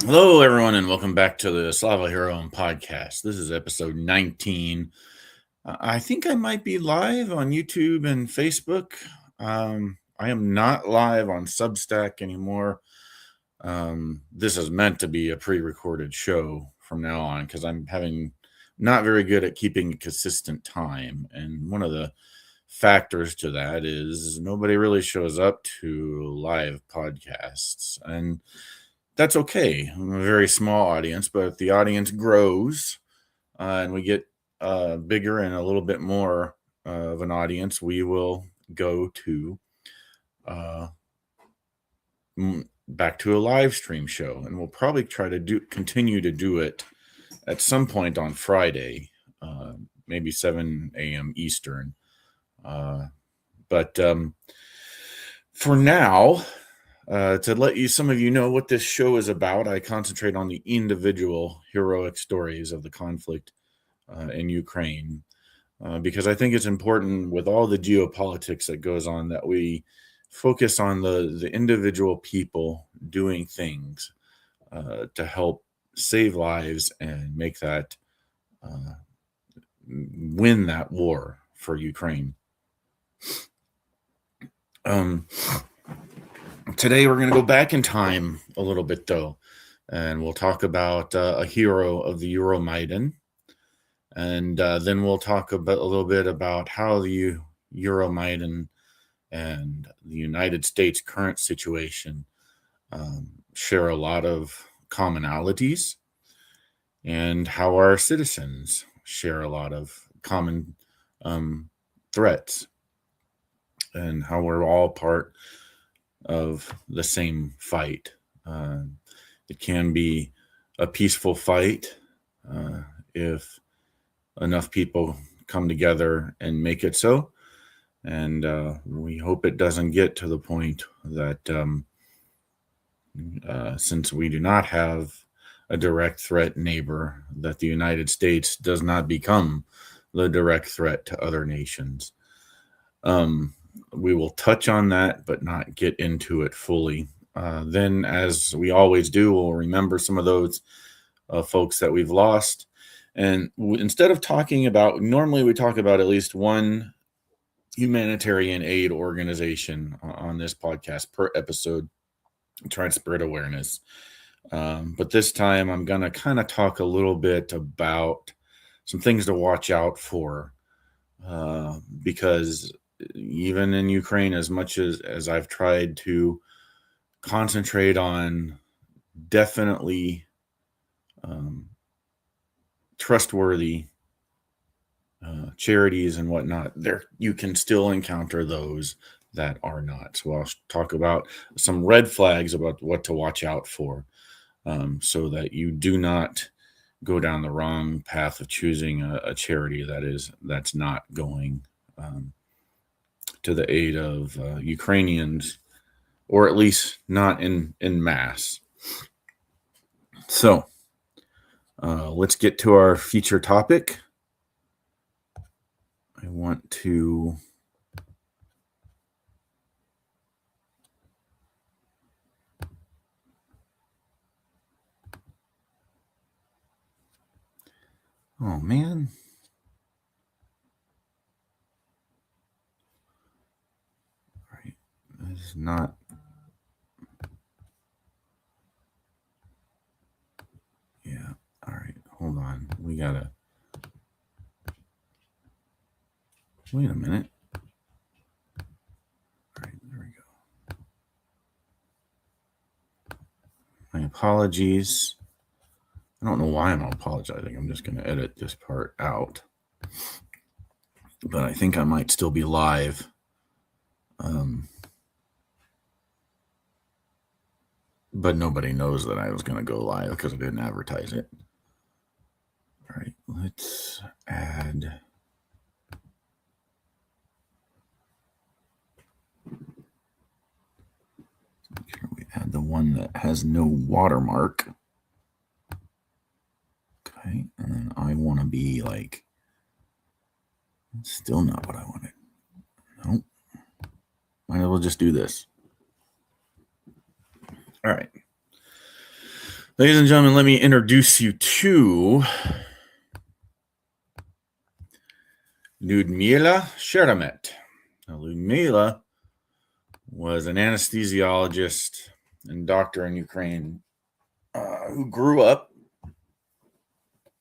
Hello, everyone, and welcome back to the Slava Heroyam Podcast. This is episode 19. I think I might be live on YouTube and Facebook. I am not live on Substack anymore. This is meant to be a pre-recorded show from now on because I'm not very good at keeping a consistent time. And one of the factors to that is nobody really shows up to live podcasts. And that's okay. I'm a very small audience, but if the audience grows and we get bigger and a little bit more of an audience, we will go to back to a live stream show, and we'll probably try to continue to do it at some point on Friday, maybe 7 a.m. Eastern. But for now, to let some of you know what this show is about, I concentrate on the individual heroic stories of the conflict in Ukraine, because I think it's important with all the geopolitics that goes on that we focus on the individual people doing things to help save lives and make that win that war for Ukraine. Today we're going to go back in time a little bit, though, and we'll talk about a hero of the Euromaiden, and then we'll talk a little bit about how the Euromaiden and the United States' current situation share a lot of commonalities, and how our citizens share a lot of common threats, and how we're all part of the same fight. It can be a peaceful fight if enough people come together and make it so. And we hope it doesn't get to the point that since we do not have a direct threat neighbor, that the United States does not become the direct threat to other nations. We will touch on that, but not get into it fully. Then, as we always do, we'll remember some of those folks that we've lost. And instead of talking about, normally we talk about at least one humanitarian aid organization on this podcast per episode, try to spread awareness. But this time I'm going to kind of talk a little bit about some things to watch out for, because even in Ukraine, as much as I've tried to concentrate on definitely trustworthy charities and whatnot, there you can still encounter those that are not. So I'll talk about some red flags about what to watch out for, so that you do not go down the wrong path of choosing a charity that's not going to the aid of Ukrainians, or at least not in mass. So let's get to our feature topic. I want to oh man. All right. This is not. Yeah. All right. Hold on. We gotta. Wait a minute. All right. There we go. My apologies. I don't know why I'm apologizing. I'm just going to edit this part out. But I think I might still be live. But nobody knows that I was going to go live because I didn't advertise it. All right, let's add. Make sure we add the one that has no watermark. Okay, and then I want to be like. Still not what I wanted. Nope. Might as well just do this. All right. Ladies and gentlemen, let me introduce you to Liudmyla Sheremet. Now, Liudmyla was an anesthesiologist and doctor in Ukraine who grew up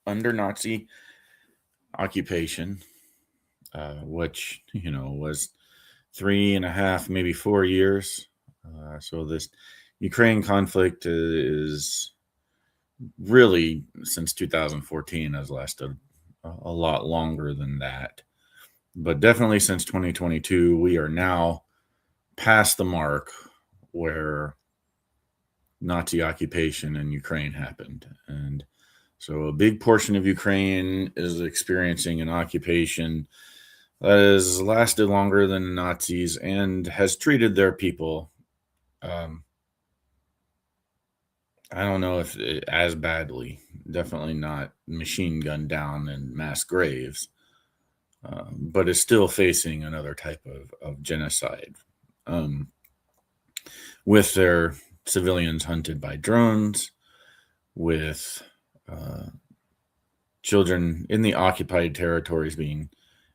under Nazi occupation, which, was 3.5, maybe 4 years. So this Ukraine conflict is really, since 2014, has lasted a lot longer than that. But definitely since 2022, we are now past the mark where Nazi occupation in Ukraine happened. And so a big portion of Ukraine is experiencing an occupation that has lasted longer than the Nazis and has treated their people, I don't know if as badly, definitely not machine gunned down and mass graves, but is still facing another type of genocide, with their civilians hunted by drones, with children in the occupied territories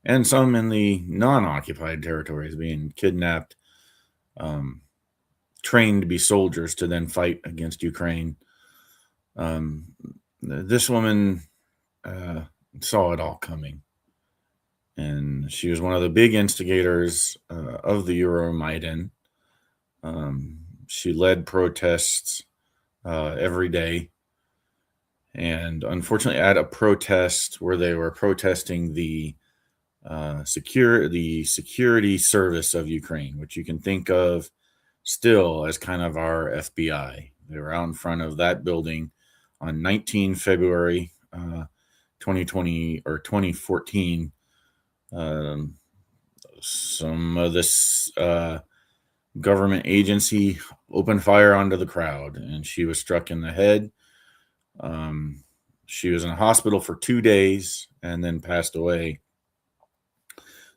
and some in the non-occupied territories being kidnapped, trained to be soldiers to then fight against Ukraine. This woman saw it all coming. And she was one of the big instigators of the Euromaiden. She led protests every day. And unfortunately, at a protest where they were protesting the security service of Ukraine, which you can think of still as kind of our FBI. They were out in front of that building on 19 February 2020 or 2014. Some of this government agency opened fire onto the crowd, and she was struck in the head. She was in a hospital for 2 days and then passed away.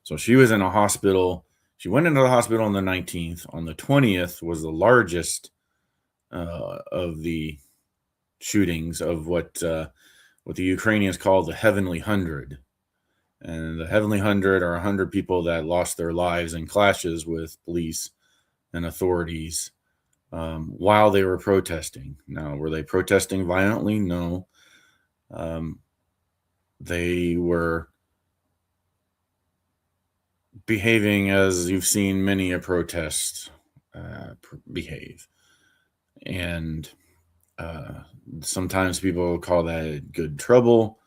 So she was in a hospital. She went into the hospital on the 19th. On the 20th was the largest of the shootings of what the Ukrainians call the Heavenly 100. And the Heavenly 100 are 100 people that lost their lives in clashes with police and authorities while they were protesting. Now, were they protesting violently? No. They were behaving as you've seen many a protest behave. And sometimes people call that good trouble.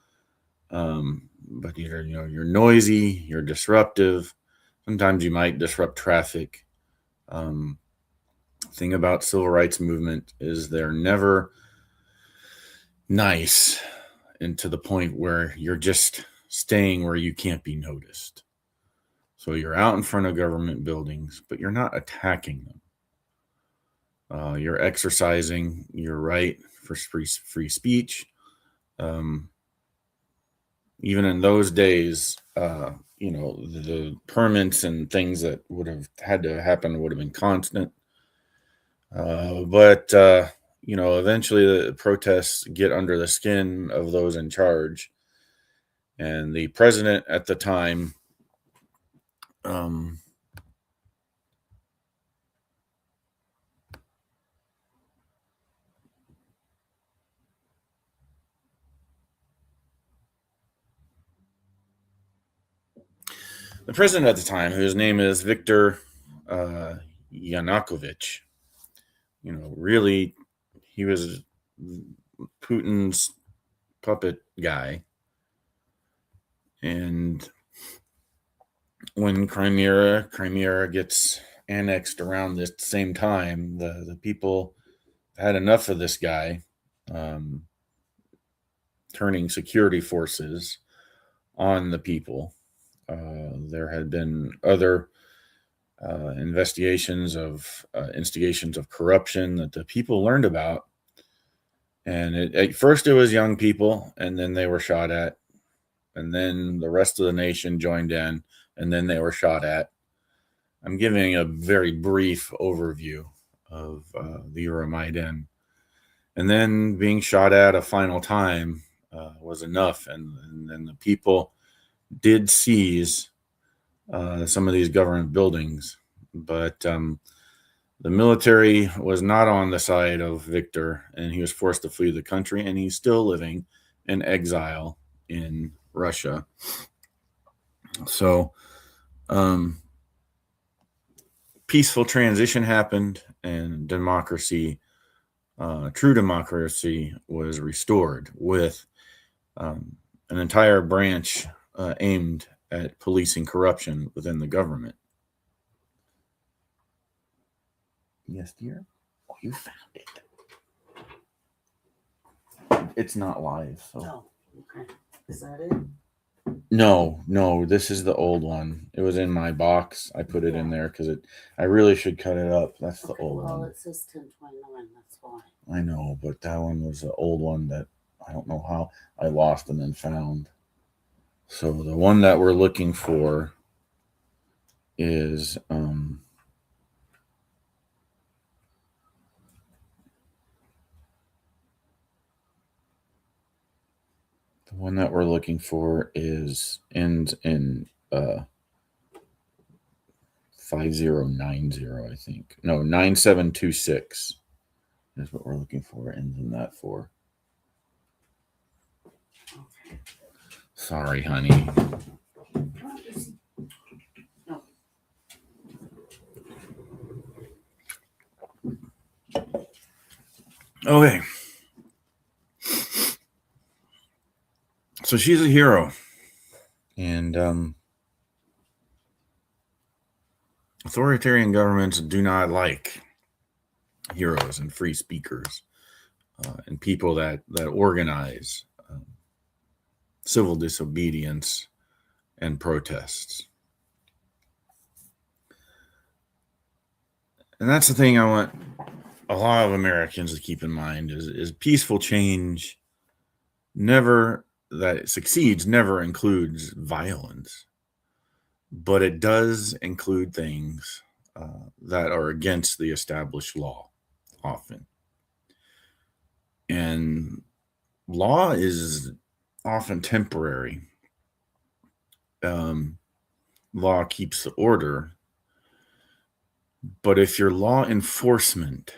But you're noisy, you're disruptive. Sometimes you might disrupt traffic. Thing about civil rights movement is they're never nice, and to the point where you're just staying where you can't be noticed. So you're out in front of government buildings, but you're not attacking them. You're exercising your right for free speech. Even in those days, the permits and things that would have had to happen would have been constant. But eventually the protests get under the skin of those in charge. And the president at the time, whose name is Viktor Yanukovych, really, he was Putin's puppet guy. And when Crimea gets annexed around this same time, the people had enough of this guy turning security forces on the people. There had been other investigations of instigations of corruption that the people learned about. And at first it was young people, and then they were shot at. And then the rest of the nation joined in, and then they were shot at. I'm giving a very brief overview of the Euromaiden. And then being shot at a final time was enough. And then the people did seize some of these government buildings. But the military was not on the side of Victor, and he was forced to flee the country, and he's still living in exile in Russia. So, peaceful transition happened, and democracy, true democracy, was restored with an entire branch aimed at policing corruption within the government. Yes, dear? Oh, you found it. It's not live, so. Oh, okay. Is that it? No, this is the old one. It was in my box. I put it in there because I really should cut it up. That's the old one. Well, it says 1029, that's why. I know, but that one was the old one that I don't know how I lost and then found. So the one that we're looking for is the one that we're looking for ends in 5090, I think. No, 9726 is what we're looking for. Ends in that 4. Okay. Sorry, honey. No. Okay. So she's a hero. And authoritarian governments do not like heroes and free speakers and people that organize civil disobedience and protests. And that's the thing I want a lot of Americans to keep in mind is peaceful change that succeeds never includes violence, but it does include things that are against the established law often. And law is often temporary. Law keeps the order. But if your law enforcement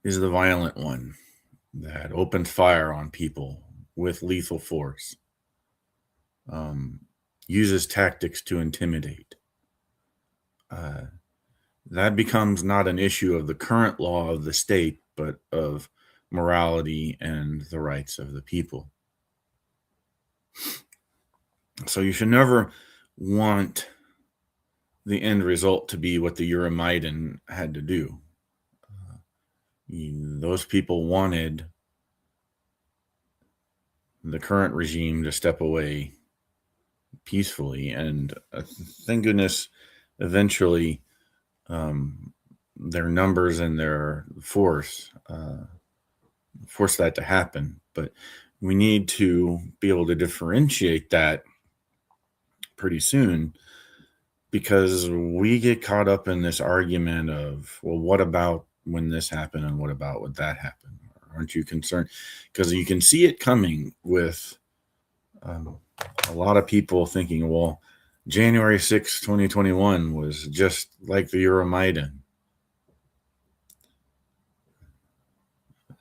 is the violent one that opens fire on people with lethal force, uses tactics to intimidate, that becomes not an issue of the current law of the state, but of morality and the rights of the people. So you should never want the end result to be what the Euromaiden had to do. Those people wanted the current regime to step away peacefully, and thank goodness eventually their numbers and their force that to happen. But we need to be able to differentiate that pretty soon, because we get caught up in this argument of, well, what about when this happened and what about when that happened? Aren't you concerned? Because you can see it coming with a lot of people thinking, well, January 6, 2021 was just like the Euromaiden.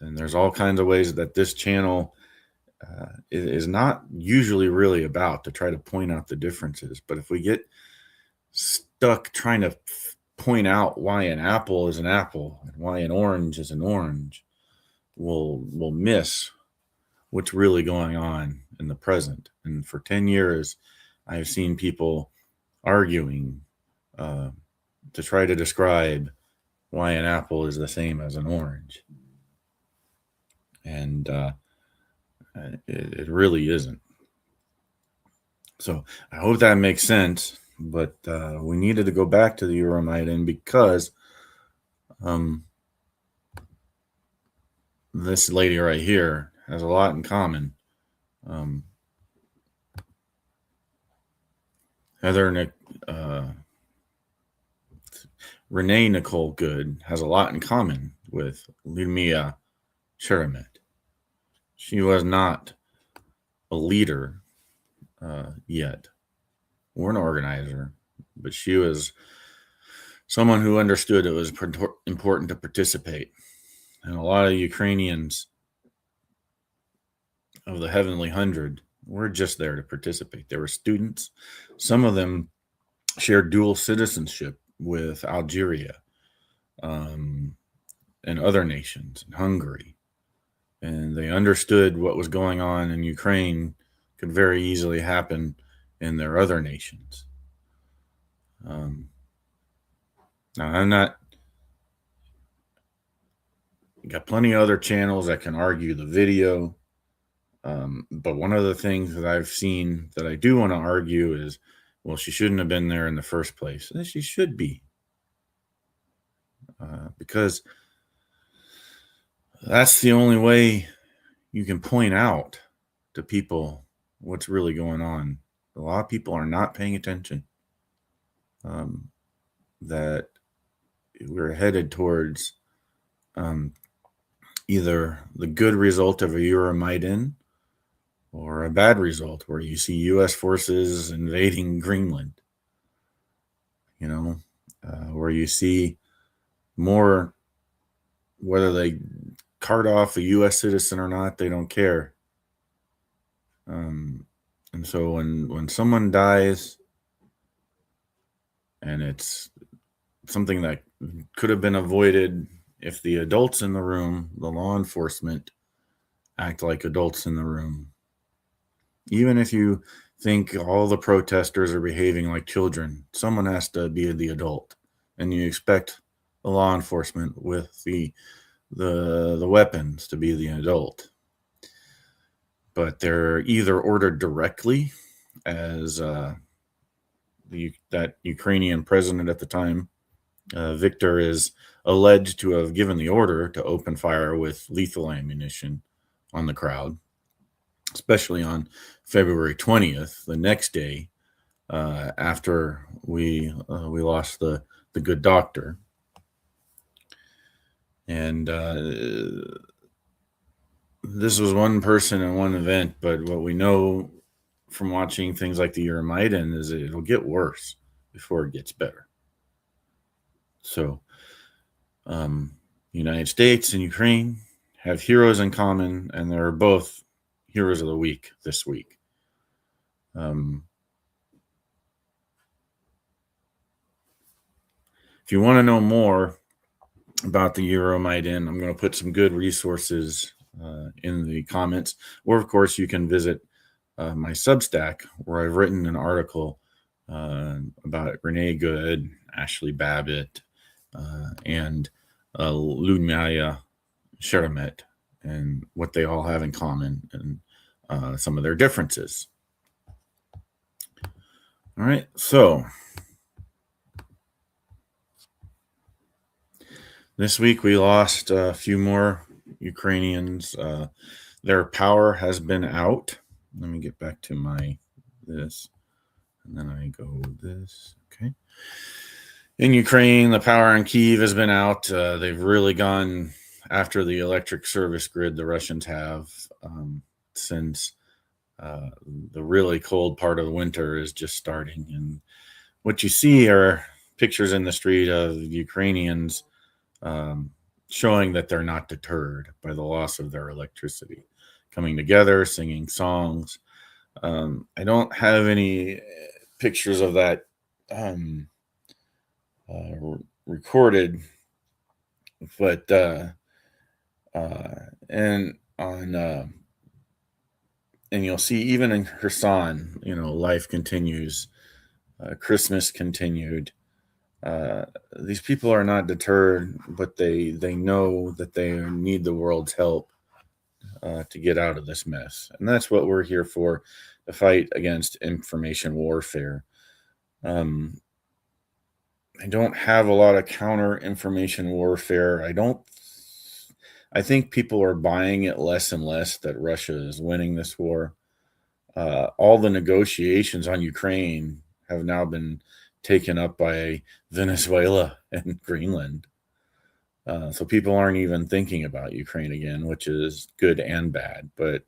And there's all kinds of ways that this channel is not usually really about to try to point out the differences. But if we get stuck trying to point out why an apple is an apple and why an orange is an orange, we'll miss what's really going on in the present. And for 10 years, I've seen people arguing to try to describe why an apple is the same as an orange. And it really isn't. So I hope that makes sense. But we needed to go back to the Euromaiden because this lady right here has a lot in common. Renee Nicole Good has a lot in common with Liudmyla Sheremet. She was not a leader yet, or an organizer, but she was someone who understood it was important to participate. And a lot of Ukrainians of the Heavenly Hundred were just there to participate. They were students. Some of them shared dual citizenship with Algeria and other nations, Hungary. And they understood what was going on in Ukraine could very easily happen in their other nations. Now, I'm not got plenty of other channels that can argue the video. But one of the things that I've seen that I do want to argue is, well, she shouldn't have been there in the first place. And she should be. Because that's the only way you can point out to people what's really going on. A lot of people are not paying attention. That we're headed towards either the good result of a Euromaiden or a bad result where you see U.S. forces invading Greenland, where you see more, whether they cart off a U.S. citizen or not, they don't care. And so when someone dies and it's something that could have been avoided if the adults in the room, the law enforcement, act like adults in the room. Even if you think all the protesters are behaving like children, someone has to be the adult. And you expect the law enforcement with the weapons to be the adult. But they're either ordered directly, as that Ukrainian president at the time, Viktor, is alleged to have given the order to open fire with lethal ammunition on the crowd, especially on February 20th, the next day after we lost the good doctor. And this was one person and one event, but what we know from watching things like the Euromaiden is that it'll get worse before it gets better. So, United States and Ukraine have heroes in common, and they're both heroes of the week this week. If you want to know more about the Euromaiden, I'm going to put some good resources in the comments. Or, of course, you can visit my Substack, where I've written an article about Renee Good, Ashley Babbitt, and Liudmyla Sheremet, and what they all have in common and some of their differences. All right, so this week we lost a few more Ukrainians. Their power has been out. Let me get back to this, and then I go this. Okay. In Ukraine, the power in Kyiv has been out. They've really gone after the electric service grid, the Russians have, since the really cold part of the winter is just starting. And what you see are pictures in the street of Ukrainians showing that they're not deterred by the loss of their electricity, coming together, singing songs. I don't have any pictures of that recorded, but and you'll see even in Kherson, life continues. Christmas continued. These people are not deterred, but they know that they need the world's help to get out of this mess. And that's what we're here for, to fight against information warfare. I don't have a lot of counter information warfare. I think people are buying it less and less that Russia is winning this war. All the negotiations on Ukraine have now been taken up by Venezuela and Greenland. So people aren't even thinking about Ukraine again, which is good and bad. But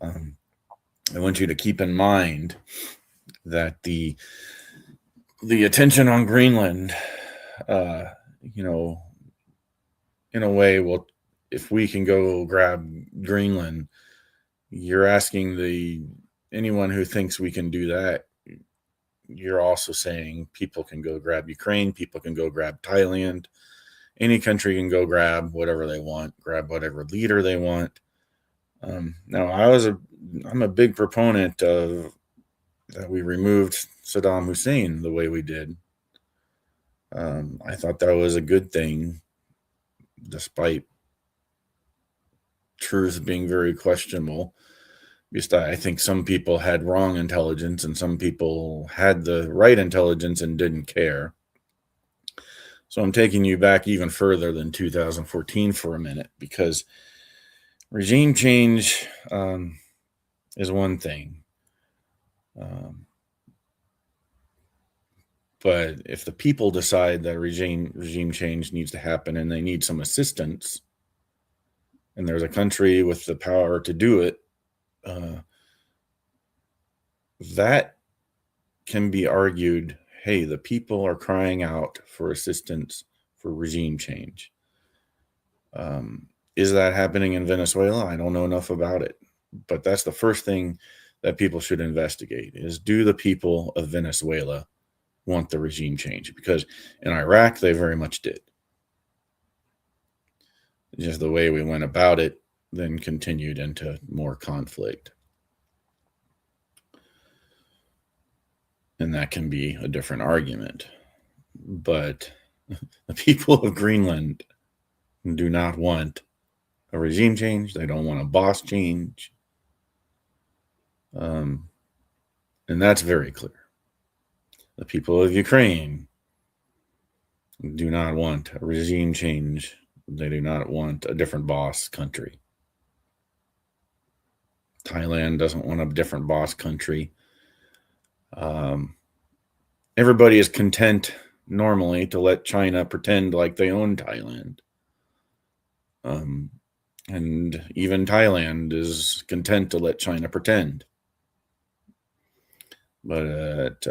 I want you to keep in mind that the attention on Greenland, in a way, well, if we can go grab Greenland, you're asking anyone who thinks we can do that. You're also saying people can go grab Ukraine, people can go grab Thailand. Any country can go grab whatever they want, grab whatever leader they want. Now, I'm a big proponent of that we removed Saddam Hussein the way we did. I thought that was a good thing, despite truth being very questionable. Because I think some people had wrong intelligence and some people had the right intelligence and didn't care. So I'm taking you back even further than 2014 for a minute, because regime change is one thing. But if the people decide that regime change needs to happen and they need some assistance, and there's a country with the power to do it, that can be argued, hey, the people are crying out for assistance for regime change. Is that happening in Venezuela? I don't know enough about it. But that's the first thing that people should investigate is, do the people of Venezuela want the regime change? Because in Iraq, they very much did. Just the way we went about it then continued into more conflict. And that can be a different argument. But the people of Greenland do not want a regime change. They don't want a boss change. And that's very clear. The people of Ukraine do not want a regime change. They do not want a different boss country. Thailand doesn't want a different boss country. Everybody is content normally to let China pretend like they own Thailand. And even Thailand is content to let China pretend. But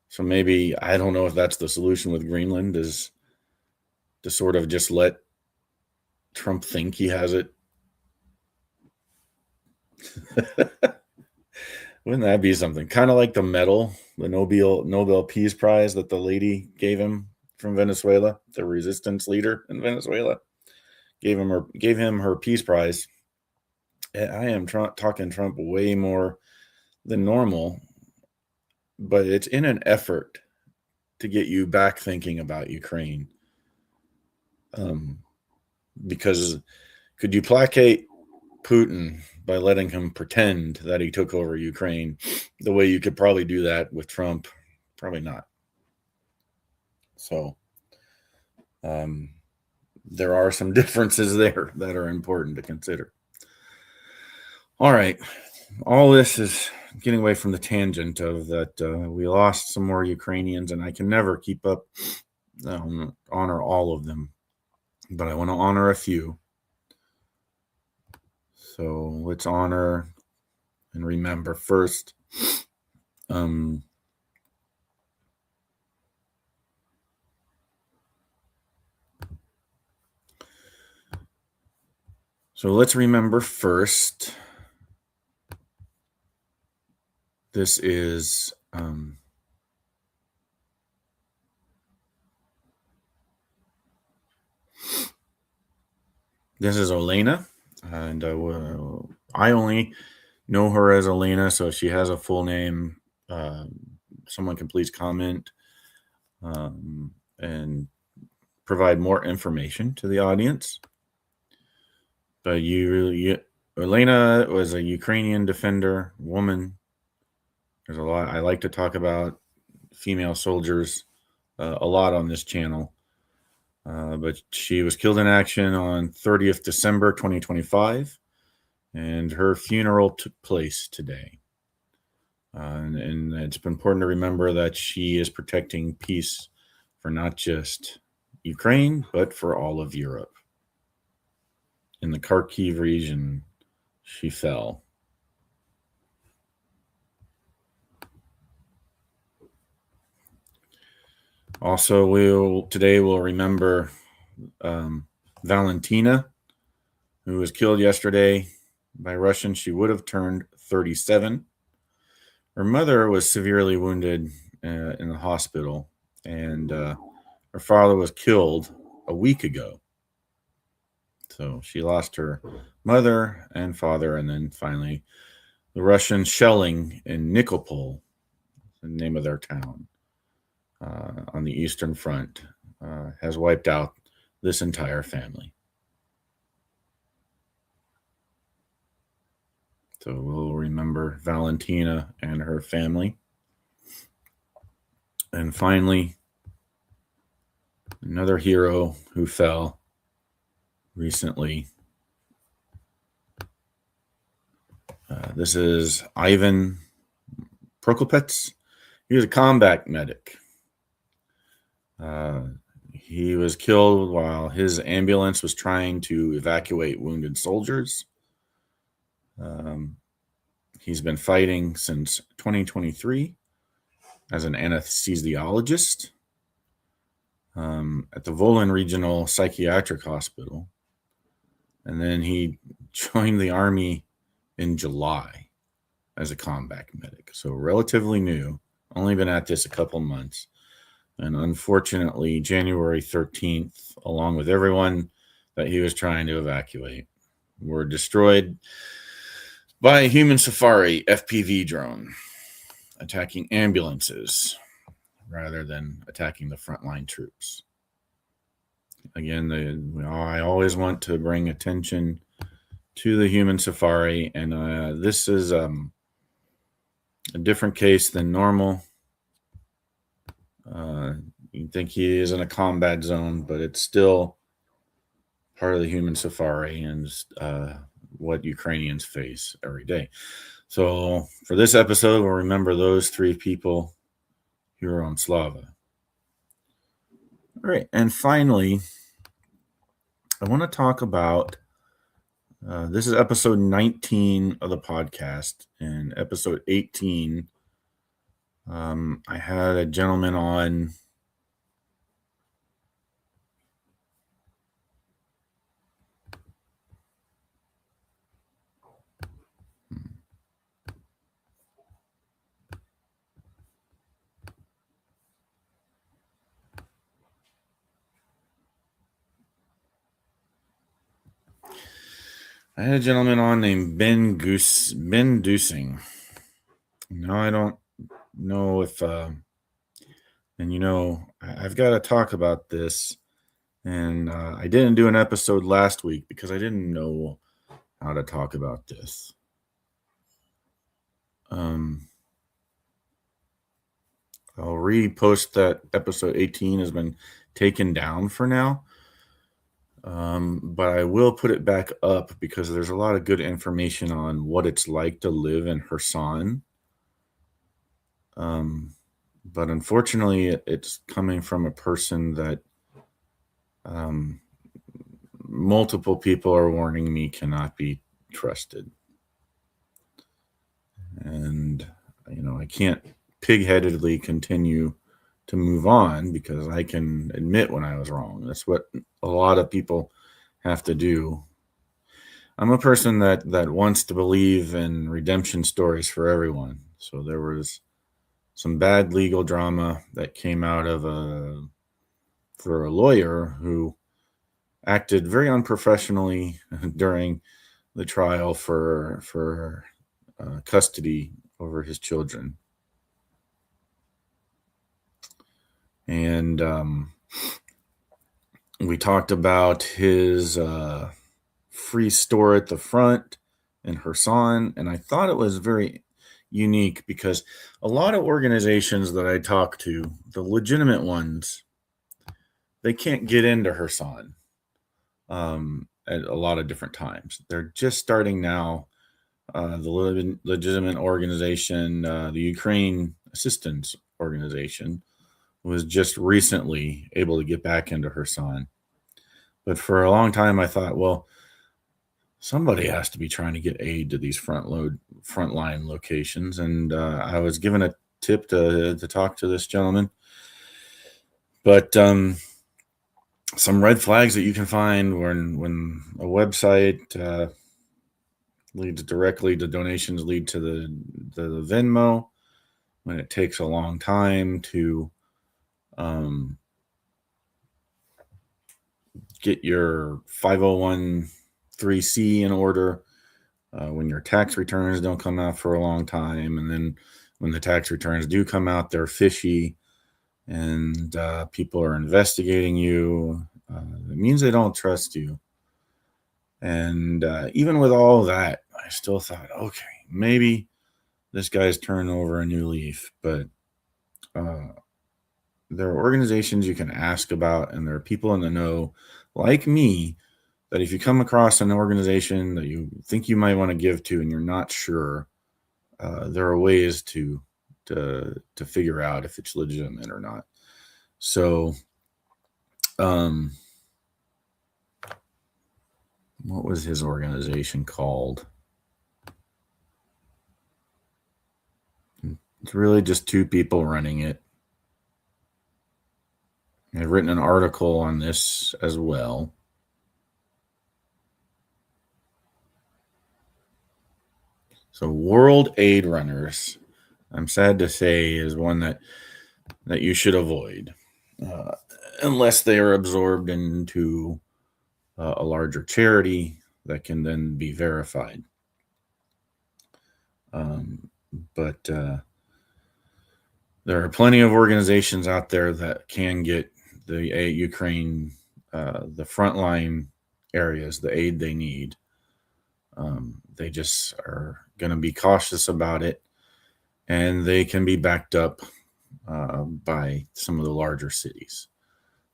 so maybe, I don't know if that's the solution with Greenland, is to sort of just let Trump think he has it. Wouldn't that be something? Kind of like the medal, the Nobel Peace Prize that the lady gave him from Venezuela, the resistance leader in Venezuela, gave him her Peace Prize. I am talking Trump way more than normal, but it's in an effort to get you back thinking about Ukraine. Because could you placate Putin by letting him pretend that he took over Ukraine the way you could probably do that with Trump? Probably not. So there are some differences there that are important to consider. All right. All this is getting away from the tangent of that we lost some more Ukrainians, and I can never keep up, honor all of them, but I want to honor a few. So let's honor and remember first. So let's remember first. This is Olena, and I only know her as Elena, so if she has a full name, someone can please comment and provide more information to the audience. But Elena was a Ukrainian defender, woman. There's a lot. I like to talk about female soldiers a lot on this channel. But she was killed in action on 30th December 2025, and her funeral took place today. And it's important to remember that she is protecting peace for not just Ukraine, but for all of Europe. In the Kharkiv region, she fell. Also, today we'll remember Valentina, who was killed yesterday by Russians. She would have turned 37. Her mother was severely wounded in the hospital, and her father was killed a week ago. So she lost her mother and father, and then finally the Russian shelling in Nikopol, the name of their town, on the Eastern Front, has wiped out this entire family. So we'll remember Valentina and her family. And finally, another hero who fell recently. This is Ivan Prokopets. He was a combat medic. He was killed while his ambulance was trying to evacuate wounded soldiers. He's been fighting since 2023 as an anesthesiologist at the Volyn Regional Psychiatric Hospital. And then he joined the Army in July as a combat medic. So relatively new, only been at this a couple months. And unfortunately, January 13th, along with everyone that he was trying to evacuate, were destroyed by a human safari FPV drone attacking ambulances rather than attacking the frontline troops. Again, I always want to bring attention to the human safari, and this is a different case than normal. You'd think he is in a combat zone, but it's still part of the human safari and what Ukrainians face every day. So for this episode, we'll remember those three people here on Slava. All right, and finally, I want to talk about, this is episode 19 of the podcast. In episode 18, I had a gentleman on named Ben Dusing. Now I don't know if, I've got to talk about this. And I didn't do an episode last week because I didn't know how to talk about this. I'll repost that episode 18 has been taken down for now. But I will put it back up because there's a lot of good information on what it's like to live in Kherson. But unfortunately, it's coming from a person that multiple people are warning me cannot be trusted. And, I can't pig-headedly continue to move on because I can admit when I was wrong. That's what a lot of people have to do. I'm a person that wants to believe in redemption stories for everyone. So there was some bad legal drama that came out of for a lawyer who acted very unprofessionally during the trial for custody over his children. And we talked about his free store at the front in Kherson, and I thought it was very unique because a lot of organizations that I talk to, the legitimate ones, they can't get into Kherson at a lot of different times. They're just starting now. The legitimate organization, the Ukraine Assistance Organization, was just recently able to get back into her son. But for a long time, I thought, well, somebody has to be trying to get aid to these frontline locations. And I was given a tip to talk to this gentleman. But some red flags that you can find when a website leads directly to donations lead to the Venmo, when it takes a long time to get your 501(c) in order, when your tax returns don't come out for a long time, and then when the tax returns do come out, they're fishy, and people are investigating you. It means they don't trust you. And even with all that, I still thought, okay, maybe this guy's turned over a new leaf. But there are organizations you can ask about, and there are people in the know, like me, that if you come across an organization that you think you might want to give to and you're not sure, there are ways to figure out if it's legitimate or not. So, what was his organization called? It's really just two people running it. I've written an article on this as well. So World Aid Runners, I'm sad to say, is one that you should avoid, unless they are absorbed into a larger charity that can then be verified. But there are plenty of organizations out there that can get the Ukraine, the frontline areas, the aid they need. They just are going to be cautious about it, and they can be backed up by some of the larger cities.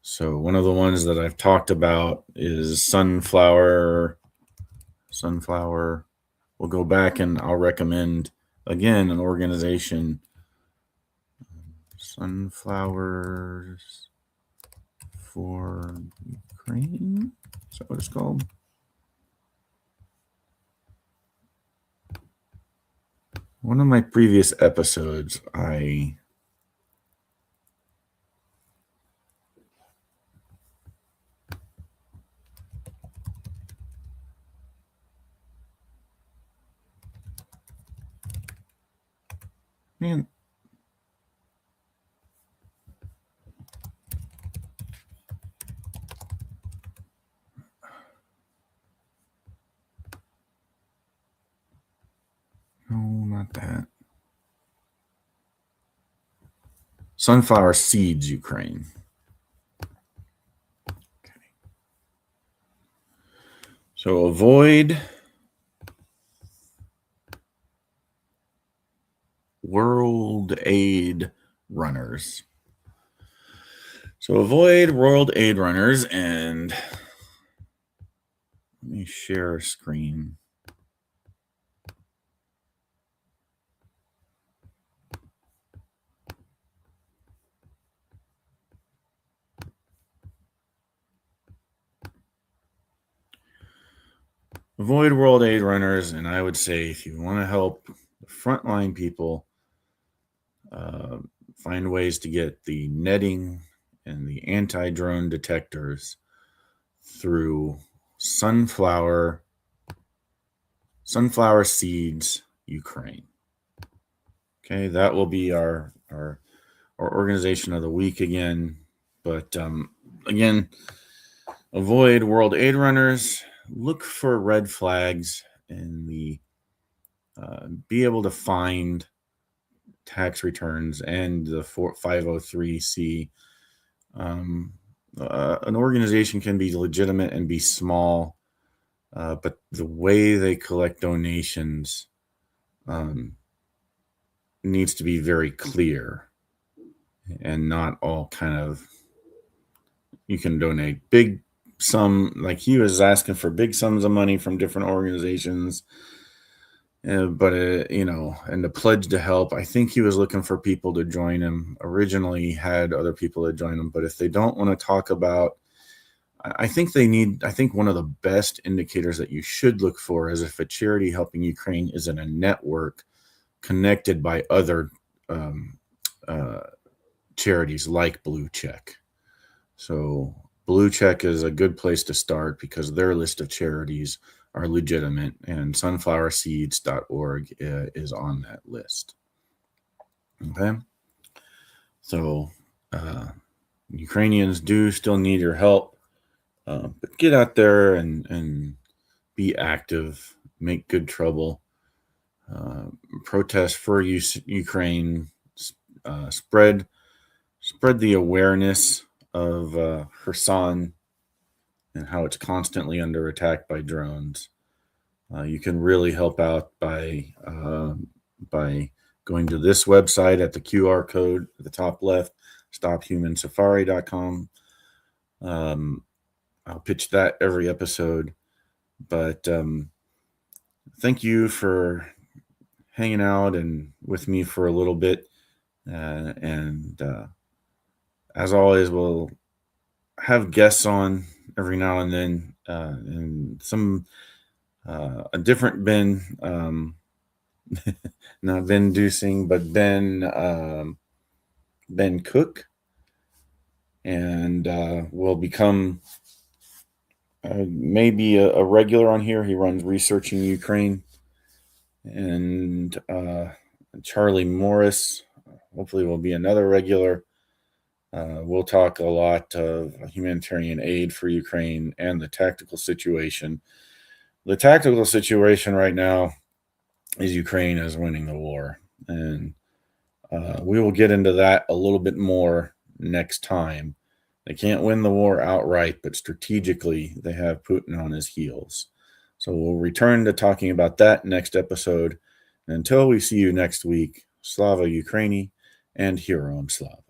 So one of the ones that I've talked about is Sunflower. We'll go back and I'll recommend again an organization, Sunflowers for Ukraine. Is that what it's called? One of my previous episodes, Man. No, not that. Sunflower Seeds Ukraine. Okay. So avoid World Aid Runners. So avoid World Aid Runners, and let me share a screen. Avoid World Aid Runners, and I would say if you want to help the frontline people, find ways to get the netting and the anti-drone detectors through Sunflower Seeds Ukraine. Okay, that will be our organization of the week again. But again, avoid World Aid Runners. Look for red flags and be able to find tax returns and the 503(c). An organization can be legitimate and be small, but the way they collect donations needs to be very clear, and not all kind of, you can donate big sum, like he was asking for big sums of money from different organizations, And the pledge to help. I think he was looking for people to join him. Originally, he had other people to join him, but if they don't want to talk about, I think one of the best indicators that you should look for is if a charity helping Ukraine is in a network connected by other charities like Blue Check. So Blue Check is a good place to start because their list of charities are legitimate, and sunflowerseeds.org is on that list. Okay. So Ukrainians do still need your help, but get out there and be active, make good trouble, protest for Ukraine, spread the awareness of Kherson and how it's constantly under attack by drones. You can really help out by going to this website at the QR code at the top left, stophumansafari.com. I'll pitch that every episode. But thank you for hanging out and with me for a little bit. And as always, we'll have guests on every now and then, and a different Ben, not Ben Dusing, but Ben Cook, and will become maybe a regular on here. He runs Researching Ukraine. And Charlie Morris hopefully will be another regular. We'll talk a lot of humanitarian aid for Ukraine and the tactical situation. The tactical situation right now is Ukraine is winning the war. And we will get into that a little bit more next time. They can't win the war outright, but strategically they have Putin on his heels. So we'll return to talking about that next episode. And until we see you next week, Slava Ukraini and Heroyam Slava.